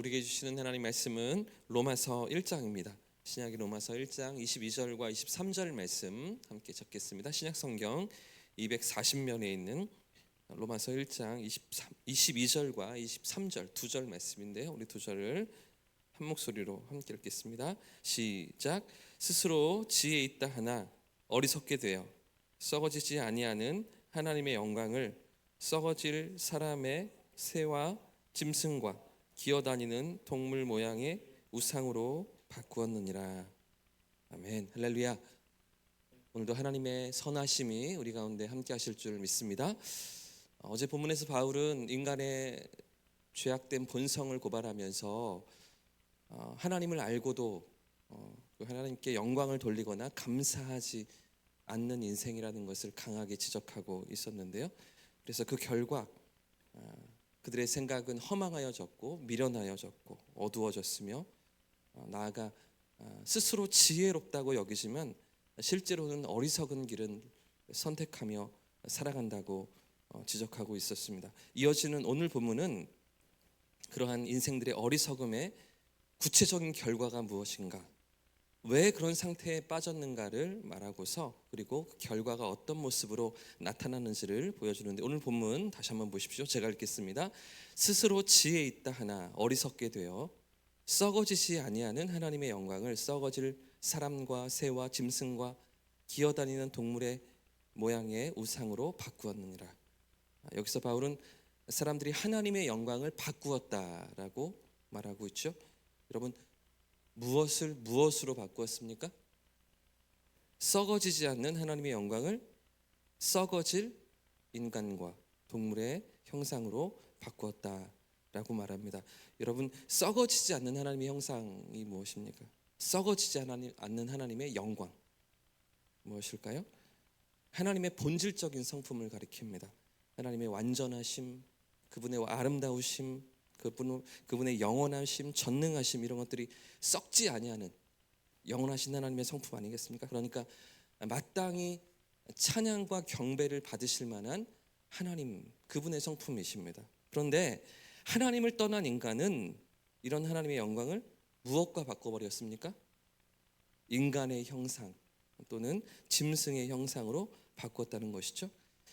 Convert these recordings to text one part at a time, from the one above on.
우리에게 주시는 하나님 말씀은 로마서 1장입니다. 신약의 로마서 1장 22절과 23절 말씀 함께 적겠습니다. 신약 성경 240면에 있는 로마서 1장 22절과 23절 두 절 말씀인데요. 우리 두 절을 한 목소리로 함께 읽겠습니다. 시작. 스스로 지혜 있다 하나 어리석게 되어 썩어지지 아니하는 하나님의 영광을 썩어질 사람의 새와 짐승과 기어다니는 동물 모양의 우상으로 바꾸었느니라. 아멘. 할렐루야. 오늘도 하나님의 선하심이 우리 가운데 함께 하실 줄 믿습니다. 어제 본문에서 바울은 인간의 죄악된 본성을 고발하면서 하나님을 알고도 하나님께 영광을 돌리거나 감사하지 않는 인생이라는 것을 강하게 지적하고 있었는데요. 그래서 그 결과 그들의 생각은 허망하여졌고 미련하여졌고 어두워졌으며 나아가 스스로 지혜롭다고 여기지만 실제로는 어리석은 길은 선택하며 살아간다고 지적하고 있었습니다. 이어지는 오늘 본문은 그러한 인생들의 어리석음의 구체적인 결과가 무엇인가, 왜 그런 상태에 빠졌는가를 말하고서 그리고 그 결과가 어떤 모습으로 나타나는지를 보여주는데, 오늘 본문 다시 한번 보십시오. 제가 읽겠습니다. 스스로 지혜 있다 하나 어리석게 되어 썩어지지 아니하는 하나님의 영광을 썩어질 사람과 새와 짐승과 기어다니는 동물의 모양의 우상으로 바꾸었느니라. 여기서 바울은 사람들이 하나님의 영광을 바꾸었다라고 말하고 있죠. 여러분, 무엇을 무엇으로 바꾸었습니까? 썩어지지 않는 하나님의 영광을 썩어질 인간과 동물의 형상으로 바꾸었다라고 말합니다. 여러분, 썩어지지 않는 하나님의 형상이 무엇입니까? 썩어지지 않는 하나님의 영광 무엇일까요? 하나님의 본질적인 성품을 가리킵니다. 하나님의 완전하심, 그분의 아름다우심, 그분의 영원하심, 전능하심, 이런 것들이 썩지 아니하는 영원하신 하나님의 성품 아니겠습니까? 그러니까 마땅히 찬양과 경배를 받으실 만한 하나님, 그분의 성품이십니다. 그런데 하나님을 떠난 인간은 이런 하나님의 영광을 무엇과 바꿔버렸습니까? 인간의 형상 또는 짐승의 형상으로 바꿨다는 것이죠.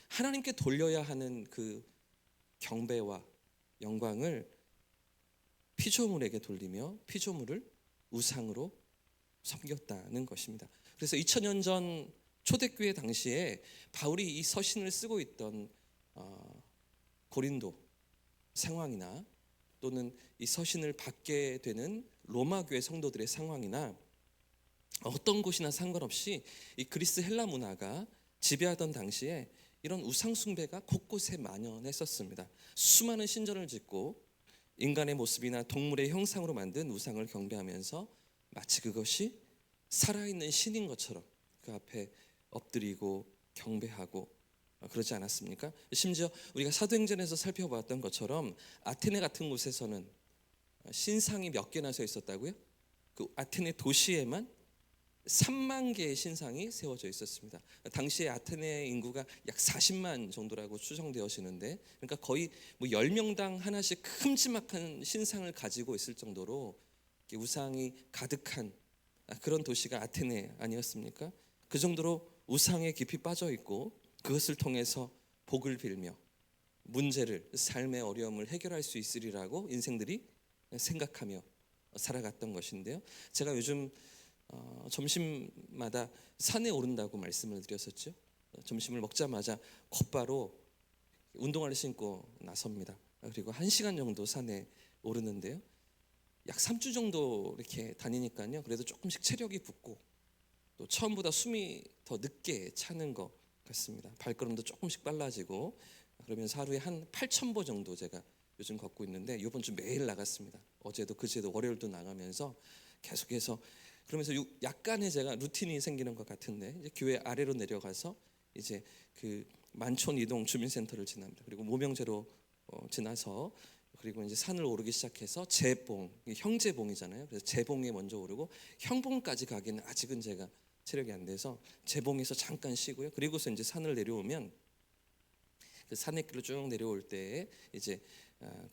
하나님께 돌려야 하는 그 경배와 영광을 피조물에게 돌리며 피조물을 우상으로 섬겼다는 것입니다. 그래서 2000년 전 초대교회 당시에 바울이 이 서신을 쓰고 있던 고린도 상황이나 또는 이 서신을 받게 되는 로마 교회 성도들의 상황이나 어떤 곳이나 상관없이 이 그리스 헬라 문화가 지배하던 당시에 이런 우상 숭배가 곳곳에 만연했었습니다. 수많은 신전을 짓고 인간의 모습이나 동물의 형상으로 만든 우상을 경배하면서 마치 그것이 살아있는 신인 것처럼 그 앞에 엎드리고 경배하고 그러지 않았습니까? 심지어 우리가 사도행전에서 살펴보았던 것처럼 아테네 같은 곳에서는 신상이 몇 개나 서 있었다고요? 그 아테네 도시에만 3만 개의 신상이 세워져 있었습니다. 당시에 아테네 인구가 약 40만 정도라고 추정되어지는데, 그러니까 거의 뭐 10명당 하나씩 큼지막한 신상을 가지고 있을 정도로 우상이 가득한 그런 도시가 아테네 아니었습니까? 그 정도로 우상에 깊이 빠져 있고 그것을 통해서 복을 빌며 문제를, 삶의 어려움을 해결할 수 있으리라고 인생들이 생각하며 살아갔던 것인데요. 제가 요즘 점심마다 산에 오른다고 말씀을 드렸었죠. 점심을 먹자마자 곧바로 운동화를 신고 나섭니다. 그리고 1시간 정도 산에 오르는데요. 약 3주 정도 이렇게 다니니까요. 그래도 조금씩 체력이 붙고 또 처음보다 숨이 더 늦게 차는 것 같습니다. 발걸음도 조금씩 빨라지고, 그러면서 하루에 한 8,000보 정도 제가 요즘 걷고 있는데, 이번 주 매일 나갔습니다. 어제도 그제도 월요일도 나가면서 계속해서, 그러면서 약간의 제가 루틴이 생기는 것 같은데, 이제 교회 아래로 내려가서 이제 그 만촌 이동 주민센터를 지납니다. 그리고 모명제로 지나서, 그리고 이제 산을 오르기 시작해서 제봉, 형제봉이잖아요. 그래서 제봉에 먼저 오르고 형봉까지 가기는 아직은 제가 체력이 안 돼서 제봉에서 잠깐 쉬고요. 그리고서 이제 산을 내려오면 그 산의길로 쭉 내려올 때에 이제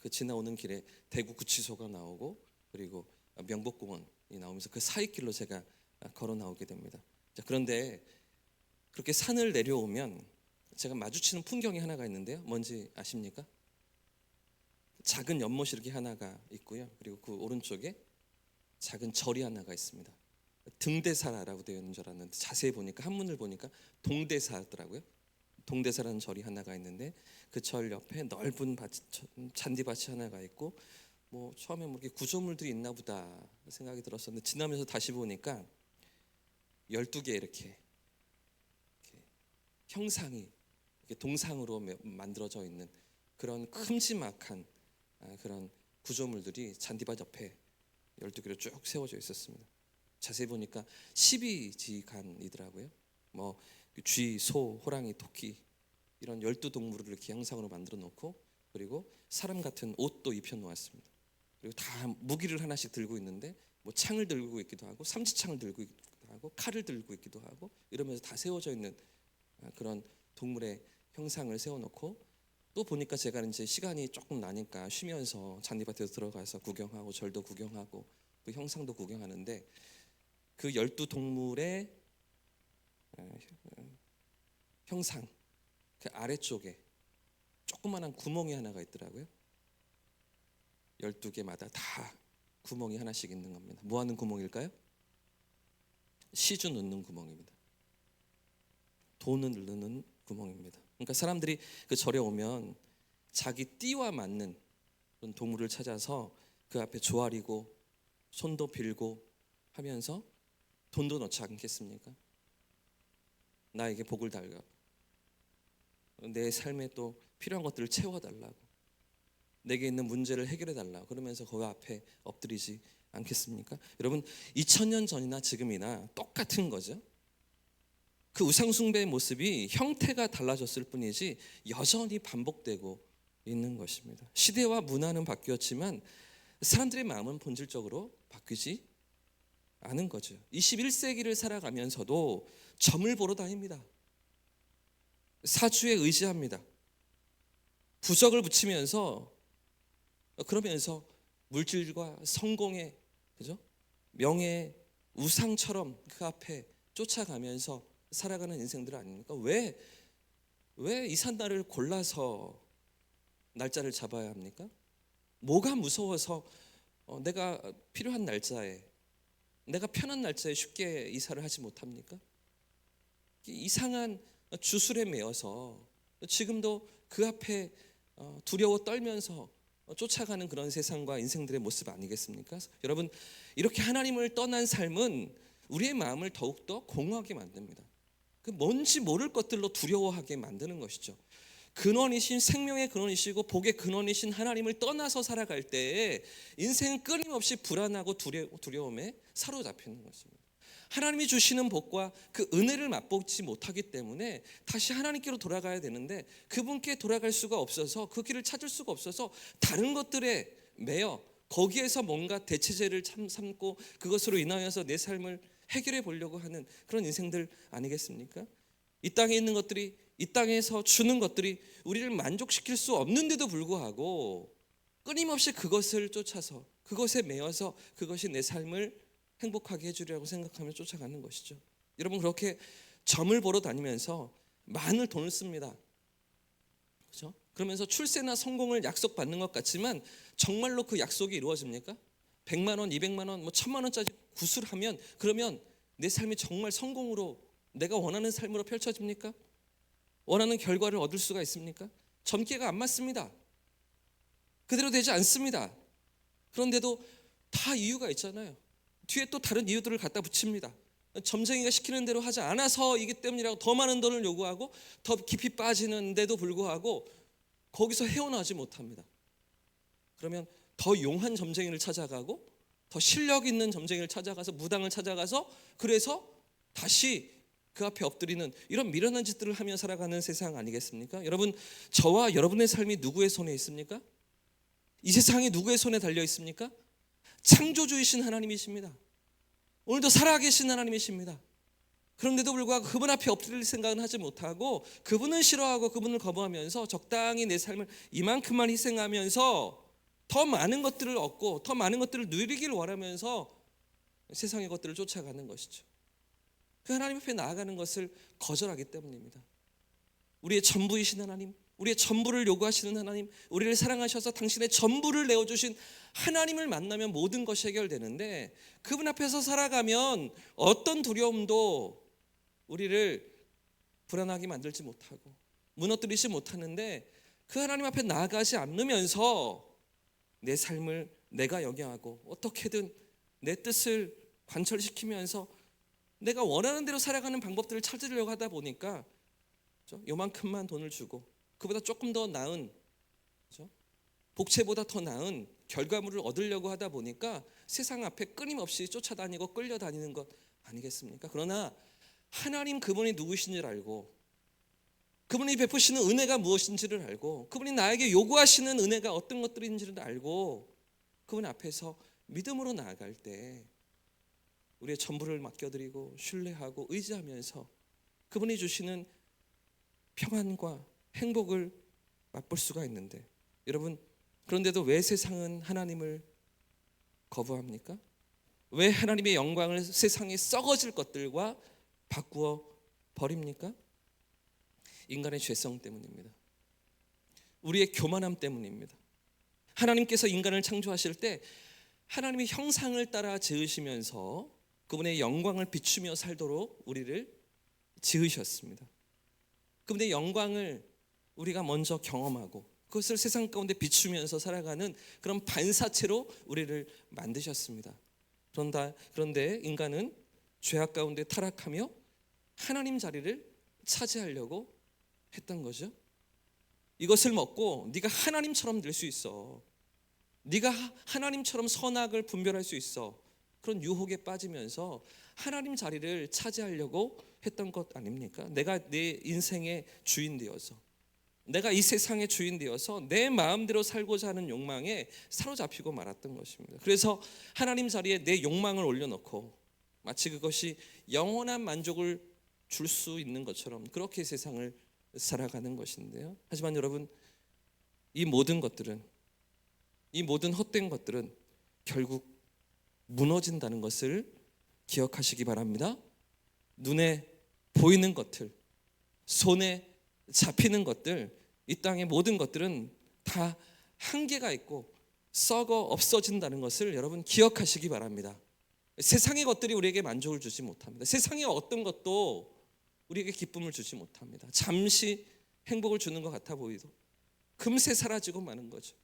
그 지나오는 길에 대구 구치소가 나오고 그리고 명복공원이 나오면서 그 사이길로 제가 걸어 나오게 됩니다. 자, 그런데 그렇게 산을 내려오면 제가 마주치는 풍경이 하나가 있는데요. 뭔지 아십니까? 작은 연못이 이렇게 하나가 있고요. 그리고 그 오른쪽에 작은 절이 하나가 있습니다. 등대사라고 되어 있는 줄 알았는데 자세히 보니까 한문을 보니까 동대사더라고요. 동대사라는 절이 하나가 있는데 그 절 옆에 넓은 잔디밭이 하나가 있고 뭐 처음에 뭐 이렇게 구조물들이 있나 보다 생각이 들었었는데 지나면서 다시 보니까 12개 이렇게 형상이 이렇게 동상으로 만들어져 있는 그런 큼지막한 그런 구조물들이 잔디밭 옆에 12개로 쭉 세워져 있었습니다. 자세히 보니까 12지간이더라고요. 뭐 쥐, 소, 호랑이, 토끼 이런 12동물을 이렇게 형상으로 만들어 놓고 그리고 사람 같은 옷도 입혀 놓았습니다. 그리고 다 무기를 하나씩 들고 있는데 뭐 창을 들고 있기도 하고 삼지창을 들고 있기도 하고 칼을 들고 있기도 하고 이러면서 다 세워져 있는 그런 동물의 형상을 세워놓고 또 보니까 제가 이제 시간이 조금 나니까 쉬면서 잔디밭에서 들어가서 구경하고 절도 구경하고 그 형상도 구경하는데 그 12동물의 형상 그 아래쪽에 조그만한 구멍이 하나가 있더라고요. 12개마다 다 구멍이 하나씩 있는 겁니다. 뭐 하는 구멍일까요? 시주 넣는 구멍입니다. 돈을 넣는 구멍입니다. 그러니까 사람들이 그 절에 오면 자기 띠와 맞는 그런 동물을 찾아서 그 앞에 조아리고 손도 빌고 하면서 돈도 넣지 않겠습니까? 나에게 복을 달라고, 내 삶에 또 필요한 것들을 채워달라고, 내게 있는 문제를 해결해 달라고 그러면서 그 앞에 엎드리지 않겠습니까? 여러분 2000년 전이나 지금이나 똑같은 거죠. 그 우상숭배의 모습이 형태가 달라졌을 뿐이지 여전히 반복되고 있는 것입니다. 시대와 문화는 바뀌었지만 사람들의 마음은 본질적으로 바뀌지 않은 거죠. 21세기를 살아가면서도 점을 보러 다닙니다. 사주에 의지합니다. 부적을 붙이면서 그러면서 물질과 성공의 그죠? 명예, 우상처럼 그 앞에 쫓아가면서 살아가는 인생들 아닙니까? 왜 이삿날을 골라서 날짜를 잡아야 합니까? 뭐가 무서워서 내가 필요한 날짜에 내가 편한 날짜에 쉽게 이사를 하지 못합니까? 이상한 주술에 매여서 지금도 그 앞에 두려워 떨면서 쫓아가는 그런 세상과 인생들의 모습 아니겠습니까? 여러분 이렇게 하나님을 떠난 삶은 우리의 마음을 더욱더 공허하게 만듭니다. 그 뭔지 모를 것들로 두려워하게 만드는 것이죠. 근원이신 생명의 근원이시고 복의 근원이신 하나님을 떠나서 살아갈 때에 인생은 끊임없이 불안하고 두려움에 사로잡히는 것입니다. 하나님이 주시는 복과 그 은혜를 맛보지 못하기 때문에 다시 하나님께로 돌아가야 되는데 그분께 돌아갈 수가 없어서 그 길을 찾을 수가 없어서 다른 것들에 매여 거기에서 뭔가 대체제를 삼고 그것으로 인하여서 내 삶을 해결해 보려고 하는 그런 인생들 아니겠습니까? 이 땅에 있는 것들이 이 땅에서 주는 것들이 우리를 만족시킬 수 없는데도 불구하고 끊임없이 그것을 쫓아서 그것에 매여서 그것이 내 삶을 행복하게 해주리라고 생각하며 쫓아가는 것이죠. 여러분 그렇게 점을 보러 다니면서 많은 돈을 씁니다. 그렇죠? 그러면서 출세나 성공을 약속받는 것 같지만 정말로 그 약속이 이루어집니까? 100만 원, 200만 원, 뭐 1000만 원짜리 구슬하면 그러면 내 삶이 정말 성공으로 내가 원하는 삶으로 펼쳐집니까? 원하는 결과를 얻을 수가 있습니까? 점괘가 안 맞습니다. 그대로 되지 않습니다. 그런데도 다 이유가 있잖아요. 뒤에 또 다른 이유들을 갖다 붙입니다. 점쟁이가 시키는 대로 하지 않아서이기 때문이라고 더 많은 돈을 요구하고 더 깊이 빠지는데도 불구하고 거기서 헤어나지 못합니다. 그러면 더 용한 점쟁이를 찾아가고 더 실력 있는 점쟁이를 찾아가서 무당을 찾아가서 그래서 다시 그 앞에 엎드리는 이런 미련한 짓들을 하며 살아가는 세상 아니겠습니까? 여러분 저와 여러분의 삶이 누구의 손에 있습니까? 이 세상이 누구의 손에 달려 있습니까? 창조주이신 하나님이십니다. 오늘도 살아계신 하나님이십니다. 그런데도 불구하고 그분 앞에 엎드릴 생각은 하지 못하고 그분을 싫어하고 그분을 거부하면서 적당히 내 삶을 이만큼만 희생하면서 더 많은 것들을 얻고 더 많은 것들을 누리길 원하면서 세상의 것들을 쫓아가는 것이죠. 그 하나님 앞에 나아가는 것을 거절하기 때문입니다. 우리의 전부이신 하나님, 우리의 전부를 요구하시는 하나님, 우리를 사랑하셔서 당신의 전부를 내어주신 하나님을 만나면 모든 것이 해결되는데, 그분 앞에서 살아가면 어떤 두려움도 우리를 불안하게 만들지 못하고 무너뜨리지 못하는데, 그 하나님 앞에 나아가지 않으면서 내 삶을 내가 영위하고 어떻게든 내 뜻을 관철시키면서 내가 원하는 대로 살아가는 방법들을 찾으려고 하다 보니까 요만큼만 돈을 주고 그보다 조금 더 나은, 복채보다 더 나은 결과물을 얻으려고 하다 보니까 세상 앞에 끊임없이 쫓아다니고 끌려다니는 것 아니겠습니까? 그러나 하나님 그분이 누구신지를 알고, 그분이 베푸시는 은혜가 무엇인지를 알고, 그분이 나에게 요구하시는 은혜가 어떤 것들인지를 알고 그분 앞에서 믿음으로 나아갈 때 우리의 전부를 맡겨드리고 신뢰하고 의지하면서 그분이 주시는 평안과 행복을 맛볼 수가 있는데, 여러분, 그런데도 왜 세상은 하나님을 거부합니까? 왜 하나님의 영광을 세상에 썩어질 것들과 바꾸어 버립니까? 인간의 죄성 때문입니다. 우리의 교만함 때문입니다. 하나님께서 인간을 창조하실 때 하나님의 형상을 따라 지으시면서 그분의 영광을 비추며 살도록 우리를 지으셨습니다. 그분의 영광을 우리가 먼저 경험하고 그것을 세상 가운데 비추면서 살아가는 그런 반사체로 우리를 만드셨습니다. 그런데 인간은 죄악 가운데 타락하며 하나님 자리를 차지하려고 했던 거죠. 이것을 먹고 네가 하나님처럼 될 수 있어, 네가 하나님처럼 선악을 분별할 수 있어, 그런 유혹에 빠지면서 하나님 자리를 차지하려고 했던 것 아닙니까? 내가 내 인생의 주인 되어서, 내가 이 세상의 주인 되어서 내 마음대로 살고자 하는 욕망에 사로잡히고 말았던 것입니다. 그래서 하나님 자리에 내 욕망을 올려놓고 마치 그것이 영원한 만족을 줄 수 있는 것처럼 그렇게 세상을 살아가는 것인데요. 하지만 여러분, 이 모든 것들은, 이 모든 헛된 것들은 결국 무너진다는 것을 기억하시기 바랍니다. 눈에 보이는 것들, 손에 잡히는 것들, 이 땅의 모든 것들은 다 한계가 있고 썩어 없어진다는 것을 여러분 기억하시기 바랍니다. 세상의 것들이 우리에게 만족을 주지 못합니다. 세상의 어떤 것도 우리에게 기쁨을 주지 못합니다. 잠시 행복을 주는 것 같아 보이도 금세 사라지고 마는 거죠.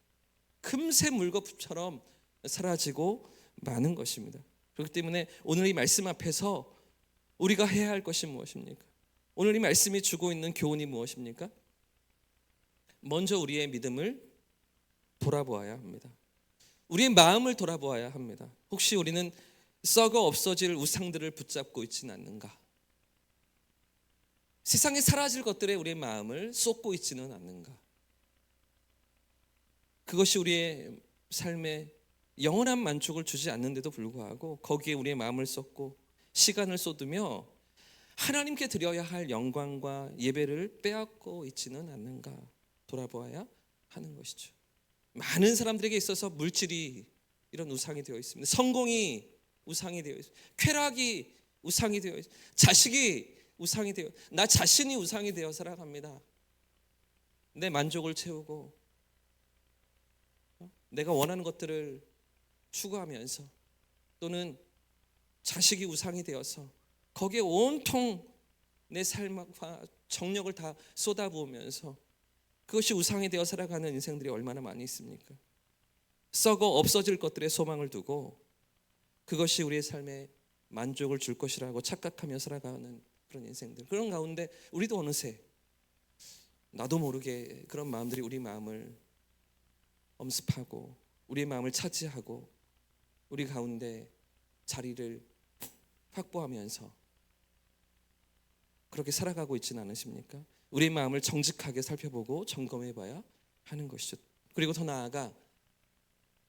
금세 물거품처럼 사라지고 마는 것입니다. 그렇기 때문에 오늘 이 말씀 앞에서 우리가 해야 할 것이 무엇입니까? 오늘 이 말씀이 주고 있는 교훈이 무엇입니까? 먼저 우리의 믿음을 돌아보아야 합니다. 우리의 마음을 돌아보아야 합니다. 혹시 우리는 썩어 없어질 우상들을 붙잡고 있지는 않는가? 세상에 사라질 것들에 우리의 마음을 쏟고 있지는 않는가? 그것이 우리의 삶에 영원한 만족을 주지 않는데도 불구하고 거기에 우리의 마음을 쏟고 시간을 쏟으며 하나님께 드려야 할 영광과 예배를 빼앗고 있지는 않는가 돌아보아야 하는 것이죠. 많은 사람들에게 있어서 물질이 이런 우상이 되어 있습니다. 성공이 우상이 되어 있습니다. 쾌락이 우상이 되어 있습니다. 자식이 우상이 되어, 나 자신이 우상이 되어 살아갑니다. 내 만족을 채우고 내가 원하는 것들을 추구하면서, 또는 자식이 우상이 되어서 거기에 온통 내 삶과 정력을 다 쏟아부으면서 그것이 우상이 되어 살아가는 인생들이 얼마나 많이 있습니까? 썩어 없어질 것들에 소망을 두고 그것이 우리의 삶에 만족을 줄 것이라고 착각하며 살아가는 그런 인생들, 그런 가운데 우리도 어느새 나도 모르게 그런 마음들이 우리 마음을 엄습하고 우리의 마음을 차지하고 우리 가운데 자리를 확보하면서 그렇게 살아가고 있지는 않으십니까? 우리의 마음을 정직하게 살펴보고 점검해 봐야 하는 것이죠. 그리고 더 나아가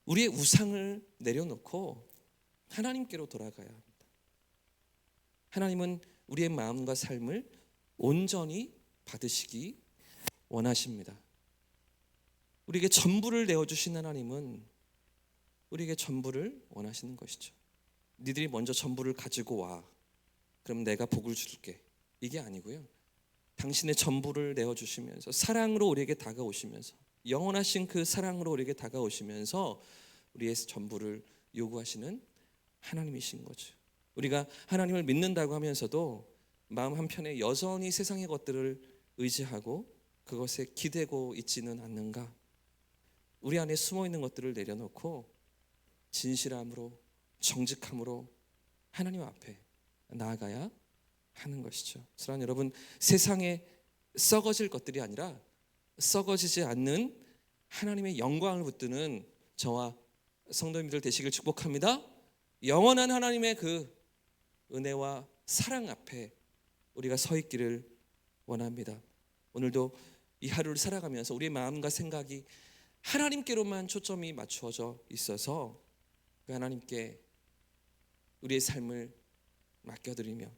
우리의 우상을 내려놓고 하나님께로 돌아가야 합니다. 하나님은 우리의 마음과 삶을 온전히 받으시기 원하십니다. 우리에게 전부를 내어주신 하나님은 우리에게 전부를 원하시는 것이죠. 니들이 먼저 전부를 가지고 와, 그럼 내가 복을 줄게, 이게 아니고요. 당신의 전부를 내어주시면서 사랑으로 우리에게 다가오시면서, 영원하신 그 사랑으로 우리에게 다가오시면서 우리의 전부를 요구하시는 하나님이신 거죠. 우리가 하나님을 믿는다고 하면서도 마음 한편에 여전히 세상의 것들을 의지하고 그것에 기대고 있지는 않는가? 우리 안에 숨어있는 것들을 내려놓고 진실함으로, 정직함으로 하나님 앞에 나아가야 하는 것이죠. 사랑하는 여러분, 세상에 썩어질 것들이 아니라 썩어지지 않는 하나님의 영광을 붙드는 저와 성도님들 되시길 축복합니다. 영원한 하나님의 그 은혜와 사랑 앞에 우리가 서 있기를 원합니다. 오늘도 이 하루를 살아가면서 우리의 마음과 생각이 하나님께로만 초점이 맞추어져 있어서 그 하나님께 우리의 삶을 맡겨드리며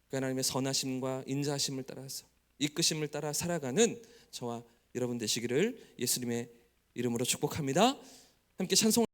그 하나님의 선하심과 인자하심을 따라서 이끄심을 따라 살아가는 저와 여러분 되시기를 예수님의 이름으로 축복합니다. 함께 찬송